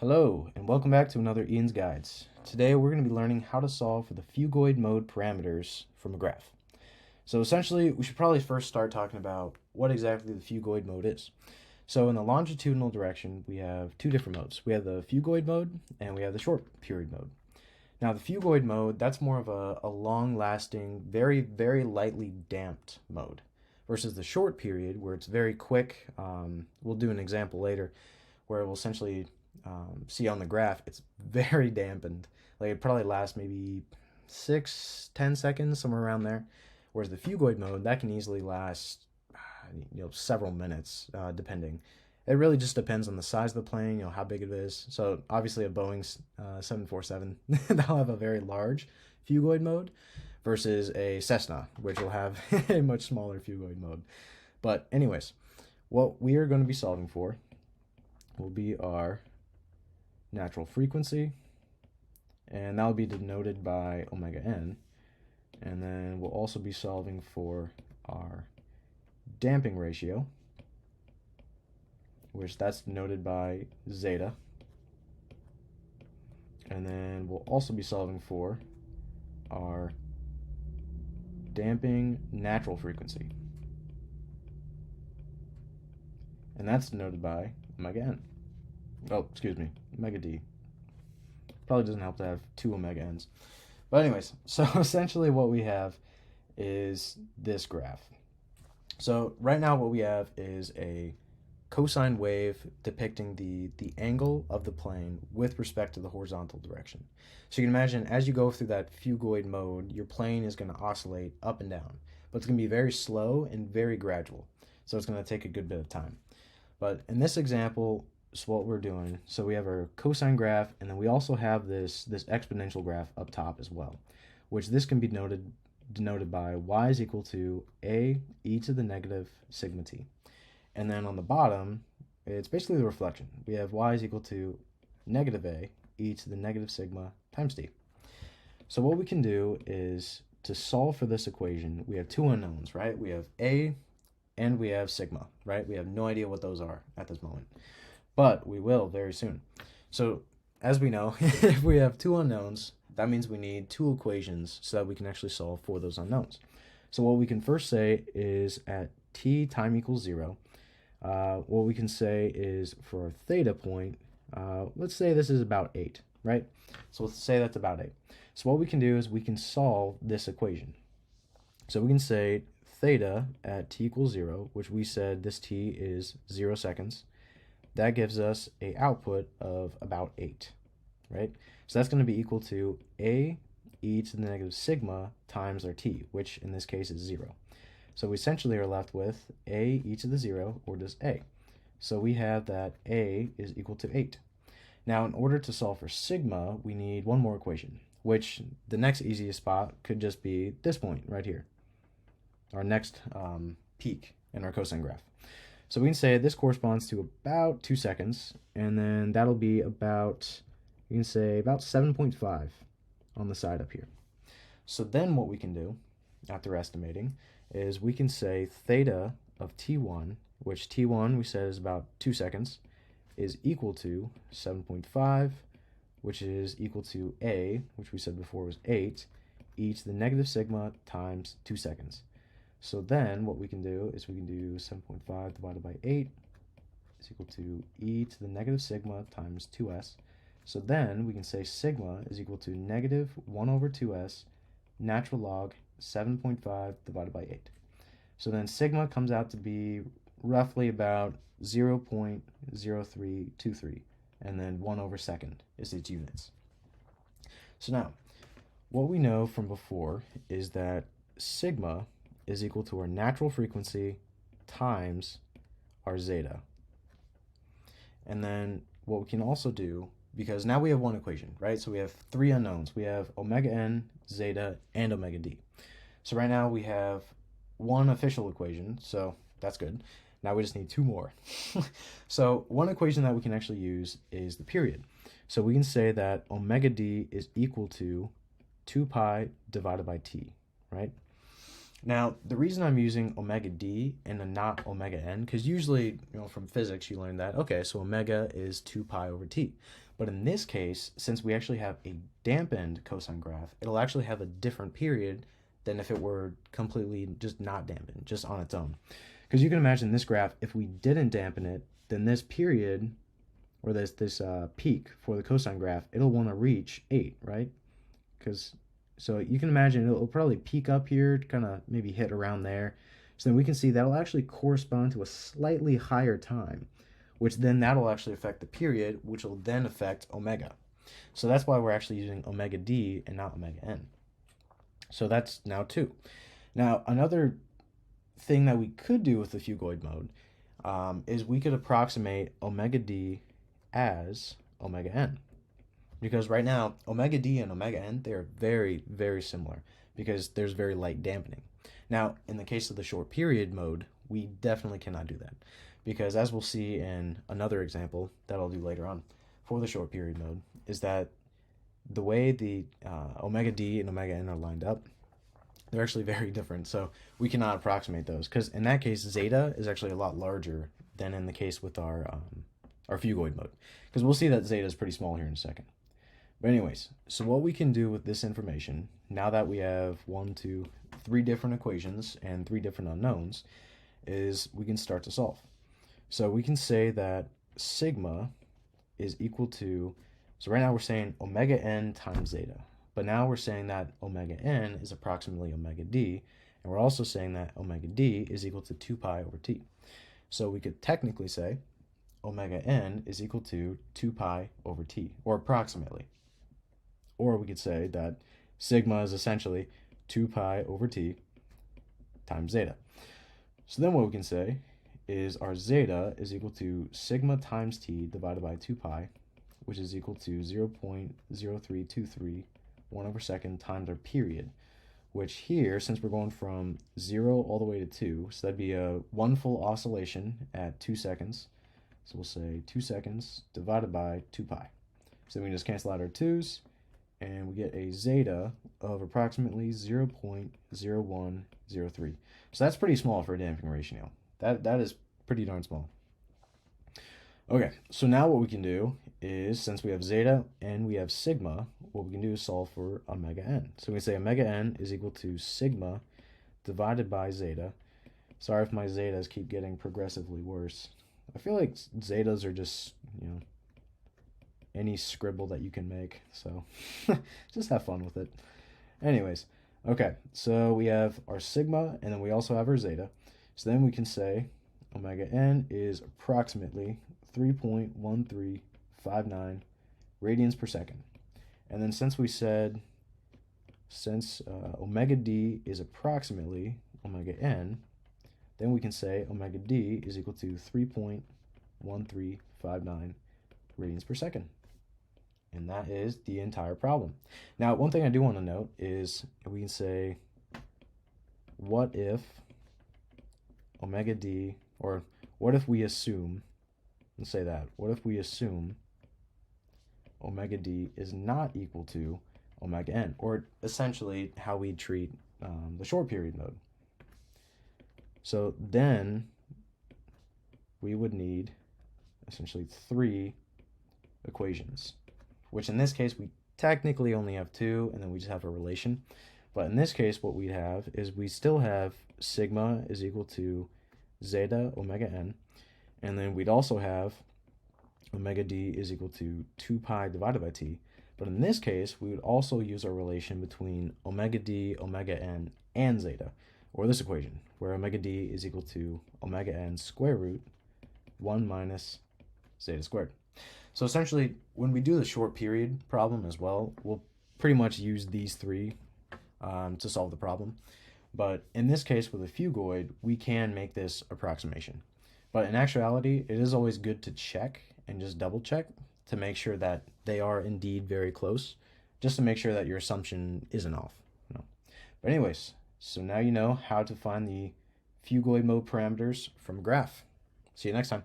Hello, and welcome back to another Ian's Guides. Today we're going to be learning how to solve for the Phugoid mode parameters from a graph. So essentially, we should probably first start talking about what exactly the Phugoid mode is. So in the longitudinal direction, we have two different modes. We have the Phugoid mode, and we have the short period mode. Now the Phugoid mode, that's more of a long-lasting, very lightly damped mode, versus the short period, where it's very quick. We'll do an example later, where it will essentially see on the graph, it's very dampened. Like it probably lasts maybe 6-10 seconds, somewhere around there. Whereas the Phugoid mode, that can easily last, several minutes, depending. It really just depends on the size of the plane, how big it is. So obviously a Boeing 747, they'll have a very large Phugoid mode versus a Cessna, which will have a much smaller Phugoid mode. But anyways, what we are going to be solving for will be our natural frequency, and that will be denoted by omega n. And then we'll also be solving for our damping ratio, which that's denoted by zeta. And then we'll also be solving for our damping natural frequency, and that's denoted by omega n. Oh, excuse me, omega d. Probably doesn't help to have two omega n's. But anyways, so essentially what we have is this graph. So right now what we have is a cosine wave depicting the angle of the plane with respect to the horizontal direction. So you can imagine as you go through that Phugoid mode, your plane is going to oscillate up and down, but it's going to be very slow and very gradual. So it's going to take a good bit of time. But in this example, so what we're doing, so we have our cosine graph, and then we also have this exponential graph up top as well, which this can be denoted by y is equal to a e to the negative sigma t. And then on the bottom, it's basically the reflection. We have y is equal to negative a e to the negative sigma times t. So what we can do is, to solve for this equation, we have two unknowns, right? We have a and we have sigma, right? We have no idea what those are at this moment, but we will very soon. So as we know, if we have two unknowns, that means we need two equations so that we can actually solve for those unknowns. So what we can first say is at t time equals 0, what we can say is for our theta point, let's say this is about 8, right? So let's say that's about 8. So what we can do is we can solve this equation. So we can say theta at t equals 0, which we said this t is 0 seconds. That gives us a output of about 8, right? So that's going to be equal to a e to the negative sigma times our t, which in this case is 0. So we essentially are left with a e to the 0, or just a. So we have that a is equal to 8. Now in order to solve for sigma, we need one more equation, which the next easiest spot could just be this point right here, our next peak in our cosine graph. So we can say this corresponds to about 2 seconds, and then that'll be about, you can say about 7.5 on the side up here. So then what we can do, after estimating, is we can say theta of t1, which t1 we said is about 2 seconds, is equal to 7.5, which is equal to a, which we said before was 8, e to the negative sigma times 2 seconds. So then what we can do is we can do 7.5 divided by 8 is equal to e to the negative sigma times 2s. So then we can say sigma is equal to negative 1 over 2s natural log 7.5 divided by 8. So then sigma comes out to be roughly about 0.0323, and then 1 over second is its units. So now, what we know from before is that sigma is equal to our natural frequency times our zeta. And then what we can also do, because now we have one equation, right? So we have three unknowns. We have omega n, zeta, and omega d. So right now we have one official equation, so that's good. Now we just need two more. So one equation that we can actually use is the period. So we can say that omega d is equal to 2 pi divided by t, right? Now, the reason I'm using omega d and not omega n, because usually, from physics, you learn that, okay, so omega is 2 pi over t. But in this case, since we actually have a dampened cosine graph, it'll actually have a different period than if it were completely just not dampened, just on its own. Because you can imagine this graph, if we didn't dampen it, then this period, or this peak for the cosine graph, it'll want to reach 8, right? So you can imagine it'll probably peak up here, kind of maybe hit around there. So then we can see that'll actually correspond to a slightly higher time, which then that'll actually affect the period, which will then affect omega. So that's why we're actually using omega d and not omega n. So that's now 2. Now, another thing that we could do with the Phugoid mode is we could approximate omega d as omega n. Because right now, omega d and omega n, they're very, very similar because there's very light dampening. Now, in the case of the short period mode, we definitely cannot do that. Because as we'll see in another example that I'll do later on for the short period mode, is that the way the omega d and omega n are lined up, they're actually very different. So we cannot approximate those. Because in that case, zeta is actually a lot larger than in the case with our Phugoid mode. Because we'll see that zeta is pretty small here in a second. But anyways, so what we can do with this information, now that we have 1, 2, 3 different equations and 3 different unknowns, is we can start to solve. So we can say that sigma is equal to, so right now we're saying omega n times zeta. But now we're saying that omega n is approximately omega d, and we're also saying that omega d is equal to 2 pi over t. So we could technically say omega n is equal to 2 pi over t, or approximately. Or we could say that sigma is essentially 2 pi over t times zeta. So then what we can say is our zeta is equal to sigma times t divided by 2 pi, which is equal to 0.0323 1/2 times our period, which here, since we're going from 0 all the way to 2, so that'd be a 1 full oscillation at 2 seconds. So we'll say 2 seconds divided by 2 pi. So then we just cancel out our 2's, and we get a zeta of approximately 0.0103. So that's pretty small for a damping ratio. That is pretty darn small. Okay, so now what we can do is, since we have zeta and we have sigma, what we can do is solve for omega n. So we can say omega n is equal to sigma divided by zeta. Sorry if my zetas keep getting progressively worse. I feel like zetas are just, any scribble that you can make, so just have fun with it. Anyways, okay, so we have our sigma, and then we also have our zeta. So then we can say omega n is approximately 3.1359 radians per second. And then since omega d is approximately omega n, then we can say omega d is equal to 3.1359 radians per second. And that is the entire problem. Now, one thing I do want to note is we can say, what if omega d, or what if we assume, let's say that, what if we assume omega d is not equal to omega n, or essentially how we treat the short period mode. So then we would need essentially 3 equations, which in this case we technically only have 2, and then we just have a relation. But in this case, what we have is we still have sigma is equal to zeta omega n, and then we'd also have omega d is equal to 2 pi divided by t. But in this case, we would also use our relation between omega d, omega n, and zeta, or this equation, where omega d is equal to omega n square root 1 minus zeta squared. So essentially, when we do the short period problem as well, we'll pretty much use these 3 to solve the problem. But in this case, with a phugoid, we can make this approximation. But in actuality, it is always good to check and just double check to make sure that they are indeed very close, just to make sure that your assumption isn't off. But anyways, so now you know how to find the phugoid mode parameters from a graph. See you next time.